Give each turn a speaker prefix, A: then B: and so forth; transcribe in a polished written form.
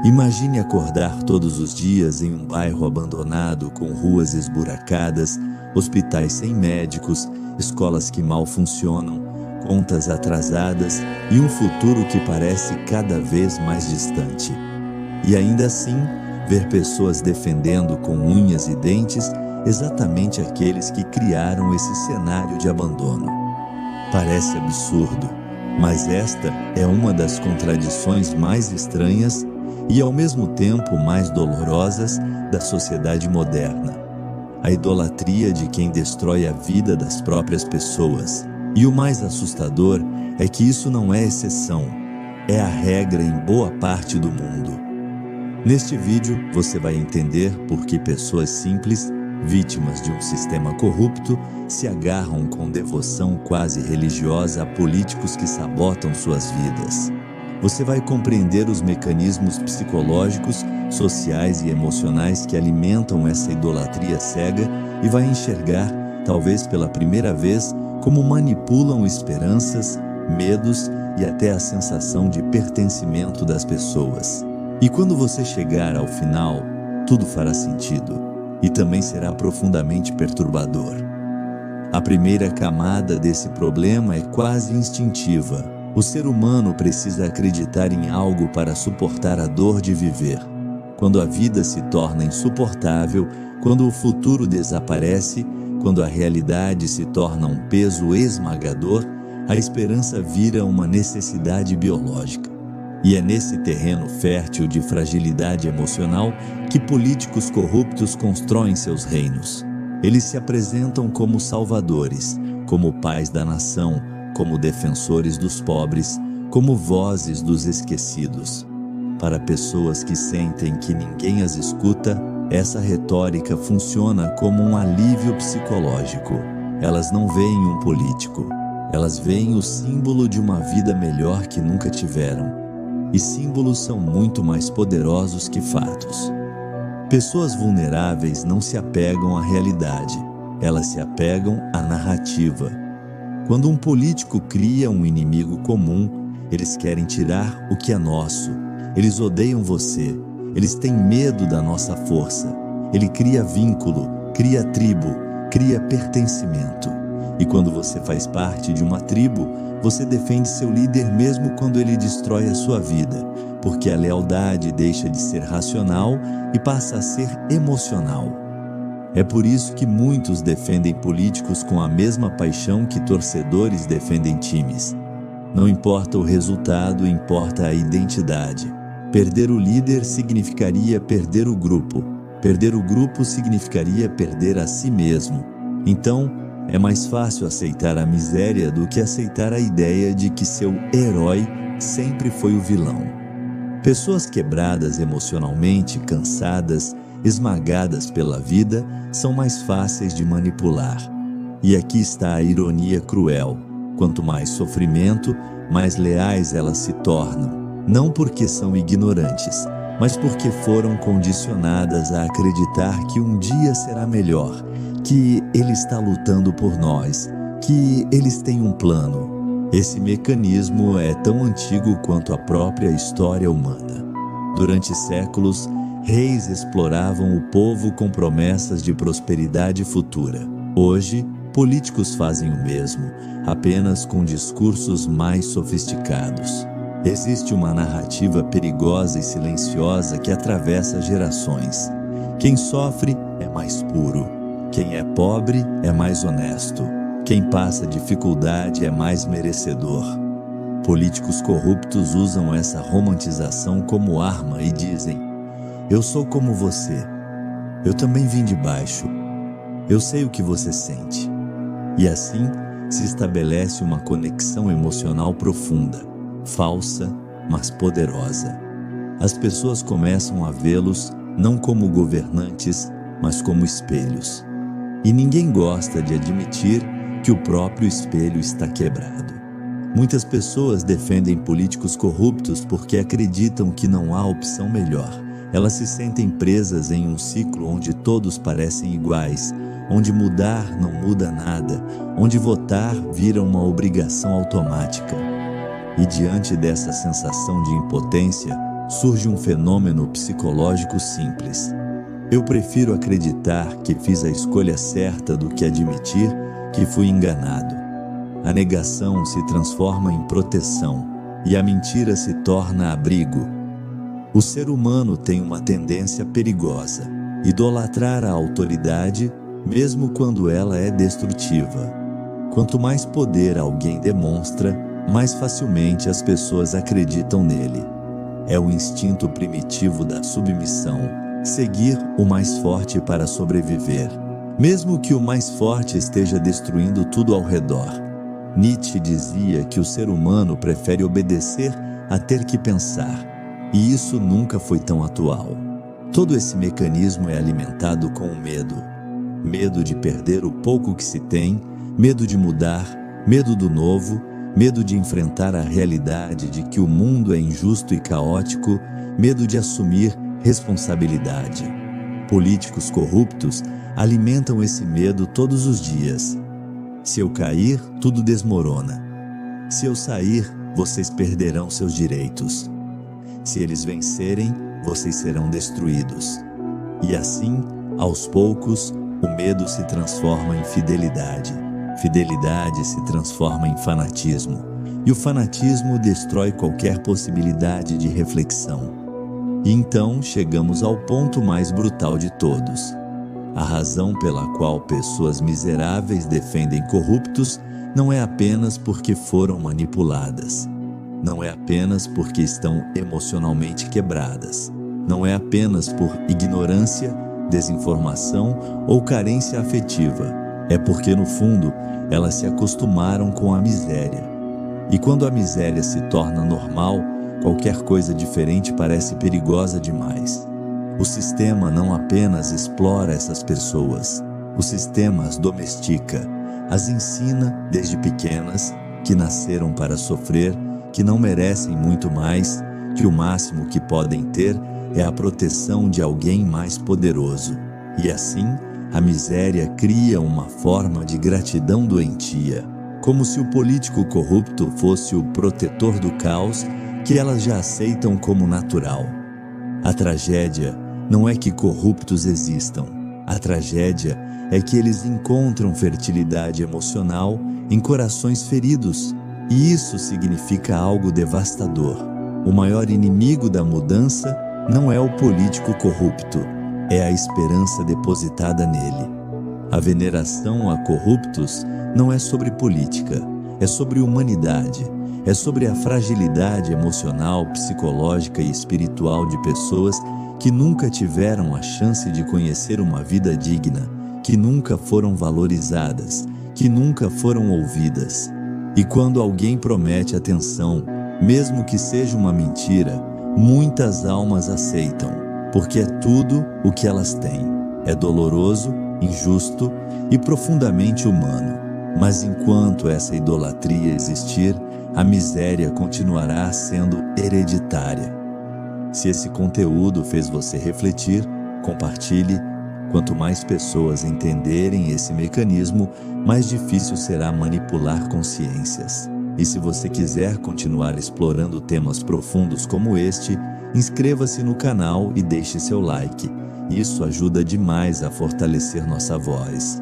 A: Imagine acordar todos os dias em um bairro abandonado com ruas esburacadas, hospitais sem médicos, escolas que mal funcionam, contas atrasadas e um futuro que parece cada vez mais distante. E ainda assim, ver pessoas defendendo com unhas e dentes exatamente aqueles que criaram esse cenário de abandono. Parece absurdo, mas esta é uma das contradições mais estranhas e ao mesmo tempo mais dolorosas da sociedade moderna. A idolatria de quem destrói a vida das próprias pessoas. E o mais assustador é que isso não é exceção, é a regra em boa parte do mundo. Neste vídeo você vai entender por que pessoas simples, vítimas de um sistema corrupto, se agarram com devoção quase religiosa a políticos que sabotam suas vidas. Você vai compreender os mecanismos psicológicos, sociais e emocionais que alimentam essa idolatria cega e vai enxergar, talvez pela primeira vez, como manipulam esperanças, medos e até a sensação de pertencimento das pessoas. E quando você chegar ao final, tudo fará sentido e também será profundamente perturbador. A primeira camada desse problema é quase instintiva. O ser humano precisa acreditar em algo para suportar a dor de viver. Quando a vida se torna insuportável, quando o futuro desaparece, quando a realidade se torna um peso esmagador, a esperança vira uma necessidade biológica. E é nesse terreno fértil de fragilidade emocional que políticos corruptos constroem seus reinos. Eles se apresentam como salvadores, como pais da nação, como defensores dos pobres, como vozes dos esquecidos. Para pessoas que sentem que ninguém as escuta, essa retórica funciona como um alívio psicológico. Elas não veem um político, elas veem o símbolo de uma vida melhor que nunca tiveram. E símbolos são muito mais poderosos que fatos. Pessoas vulneráveis não se apegam à realidade, elas se apegam à narrativa. Quando um político cria um inimigo comum, eles querem tirar o que é nosso. Eles odeiam você. Eles têm medo da nossa força. Ele cria vínculo, cria tribo, cria pertencimento. E quando você faz parte de uma tribo, você defende seu líder mesmo quando ele destrói a sua vida, porque a lealdade deixa de ser racional e passa a ser emocional. É por isso que muitos defendem políticos com a mesma paixão que torcedores defendem times. Não importa o resultado, importa a identidade. Perder o líder significaria perder o grupo. Perder o grupo significaria perder a si mesmo. Então, é mais fácil aceitar a miséria do que aceitar a ideia de que seu herói sempre foi o vilão. Pessoas quebradas emocionalmente, cansadas, esmagadas pela vida, são mais fáceis de manipular. E aqui está a ironia cruel. Quanto mais sofrimento, mais leais elas se tornam. Não porque são ignorantes, mas porque foram condicionadas a acreditar que um dia será melhor, que Ele está lutando por nós, que eles têm um plano. Esse mecanismo é tão antigo quanto a própria história humana. Durante séculos, reis exploravam o povo com promessas de prosperidade futura. Hoje, políticos fazem o mesmo, apenas com discursos mais sofisticados. Existe uma narrativa perigosa e silenciosa que atravessa gerações. Quem sofre é mais puro. Quem é pobre é mais honesto. Quem passa dificuldade é mais merecedor. Políticos corruptos usam essa romantização como arma e dizem: eu sou como você. Eu também vim de baixo. Eu sei o que você sente. E assim se estabelece uma conexão emocional profunda, falsa, mas poderosa. As pessoas começam a vê-los não como governantes, mas como espelhos. E ninguém gosta de admitir que o próprio espelho está quebrado. Muitas pessoas defendem políticos corruptos porque acreditam que não há opção melhor. Elas se sentem presas em um ciclo onde todos parecem iguais, onde mudar não muda nada, onde votar vira uma obrigação automática. E diante dessa sensação de impotência, surge um fenômeno psicológico simples. Eu prefiro acreditar que fiz a escolha certa do que admitir que fui enganado. A negação se transforma em proteção e a mentira se torna abrigo. O ser humano tem uma tendência perigosa: idolatrar a autoridade, mesmo quando ela é destrutiva. Quanto mais poder alguém demonstra, mais facilmente as pessoas acreditam nele. É o instinto primitivo da submissão, seguir o mais forte para sobreviver, mesmo que o mais forte esteja destruindo tudo ao redor. Nietzsche dizia que o ser humano prefere obedecer a ter que pensar, e isso nunca foi tão atual. Todo esse mecanismo é alimentado com o medo. Medo de perder o pouco que se tem, medo de mudar, medo do novo, medo de enfrentar a realidade de que o mundo é injusto e caótico, medo de assumir responsabilidade. Políticos corruptos alimentam esse medo todos os dias. Se eu cair, tudo desmorona. Se eu sair, vocês perderão seus direitos. Se eles vencerem, vocês serão destruídos. E assim, aos poucos, o medo se transforma em fidelidade. Fidelidade se transforma em fanatismo. E o fanatismo destrói qualquer possibilidade de reflexão. E então chegamos ao ponto mais brutal de todos. A razão pela qual pessoas miseráveis defendem corruptos não é apenas porque foram manipuladas. Não é apenas porque estão emocionalmente quebradas. Não é apenas por ignorância, desinformação ou carência afetiva. É porque, no fundo, elas se acostumaram com a miséria. E quando a miséria se torna normal, qualquer coisa diferente parece perigosa demais. O sistema não apenas explora essas pessoas, o sistema as domestica, as ensina desde pequenas que nasceram para sofrer, que não merecem muito mais, que o máximo que podem ter é a proteção de alguém mais poderoso. E assim, a miséria cria uma forma de gratidão doentia, como se o político corrupto fosse o protetor do caos que elas já aceitam como natural. A tragédia não é que corruptos existam. A tragédia é que eles encontram fertilidade emocional em corações feridos, e isso significa algo devastador. O maior inimigo da mudança não é o político corrupto, é a esperança depositada nele. A veneração a corruptos não é sobre política, é sobre humanidade, é sobre a fragilidade emocional, psicológica e espiritual de pessoas que nunca tiveram a chance de conhecer uma vida digna, que nunca foram valorizadas, que nunca foram ouvidas. E quando alguém promete atenção, mesmo que seja uma mentira, muitas almas aceitam, porque é tudo o que elas têm. É doloroso, injusto e profundamente humano. Mas enquanto essa idolatria existir, a miséria continuará sendo hereditária. Se esse conteúdo fez você refletir, compartilhe. Quanto mais pessoas entenderem esse mecanismo, mais difícil será manipular consciências. E se você quiser continuar explorando temas profundos como este, inscreva-se no canal e deixe seu like. Isso ajuda demais a fortalecer nossa voz.